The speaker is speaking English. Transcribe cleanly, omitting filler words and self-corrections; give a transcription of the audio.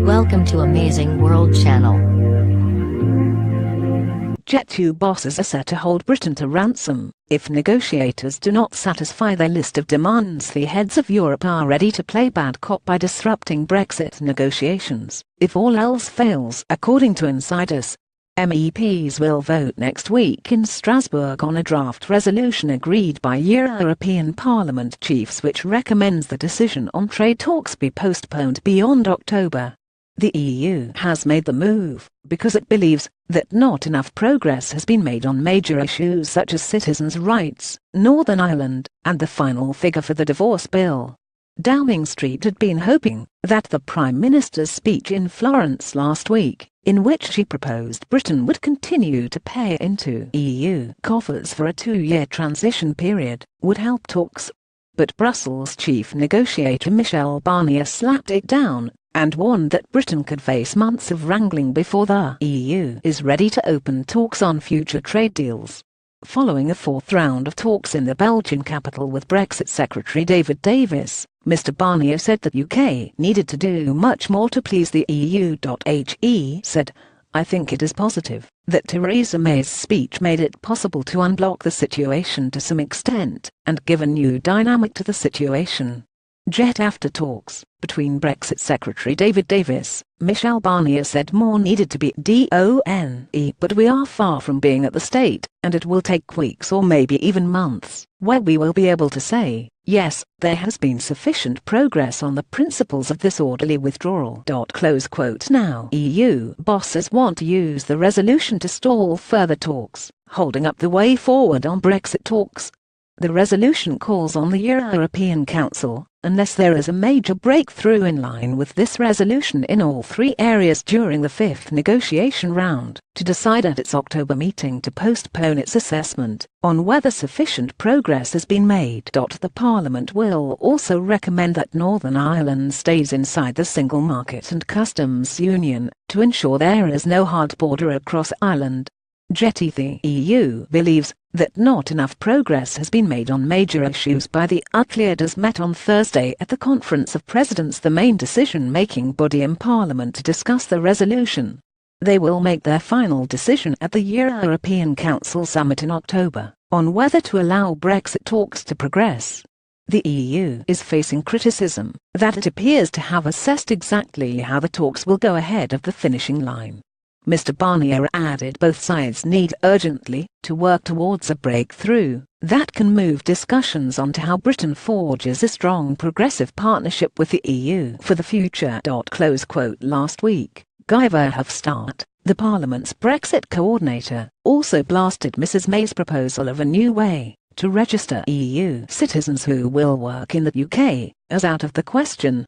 Welcome to Amazing World Channel. GettyEU bosses are set to hold Britain to ransom if negotiators do not satisfy their list of demands. The heads of Europe are ready to play bad cop by disrupting Brexit negotiations if all else fails, according to insiders. MEPs will vote next week in Strasbourg on a draft resolution agreed by European Parliament chiefs which recommends the decision on trade talks be postponed beyond October. The EU has made the move because it believes that not enough progress has been made on major issues such as citizens' rights, Northern Ireland, and the final figure for the divorce bill. Downing Street had been hoping that the Prime Minister's speech in Florence last week, in which she proposed Britain would continue to pay into EU coffers for a 2-year transition period, would help talks. But Brussels chief negotiator Michel Barnier slapped it down and warned that Britain could face months of wrangling before the EU is ready to open talks on future trade deals. Following a fourth round of talks in the Belgian capital with Brexit Secretary David Davis, Mr Barnier said that UK needed to do much more to please the EU. He said, "I think it is positive that Theresa May's speech made it possible to unblock the situation to some extent and give a new dynamic to the situation." After talks between Brexit Secretary David Davis, Michel Barnier said more needed to be done, but we are far from being at the state, and it will take weeks or maybe even months, where we will be able to say, yes, there has been sufficient progress on the principles of this orderly withdrawal. Now, EU bosses want to use the resolution to stall further talks, holding up the way forward on Brexit talks. The resolution calls on the European Council, unless there is a major breakthrough in line with this resolution in all 3 areas during the 5th negotiation round, to decide at its October meeting to postpone its assessment on whether sufficient progress has been made. The Parliament will also recommend that Northern Ireland stays inside the single market and customs union to ensure there is no hard border across Ireland. The EU believes that not enough progress has been made on major issues by the leaders met on Thursday at the Conference of Presidents, the main decision-making body in Parliament, to discuss the resolution. They will make their final decision at the European Council summit in October on whether to allow Brexit talks to progress. The EU is facing criticism that it appears to have assessed exactly how the talks will go ahead of the finishing line. Mr Barnier added both sides need urgently to work towards a breakthrough that can move discussions on to how Britain forges a strong progressive partnership with the EU for the future. Last week, Guy Verhofstadt, the Parliament's Brexit coordinator, also blasted Mrs May's proposal of a new way to register EU citizens who will work in the UK as out of the question.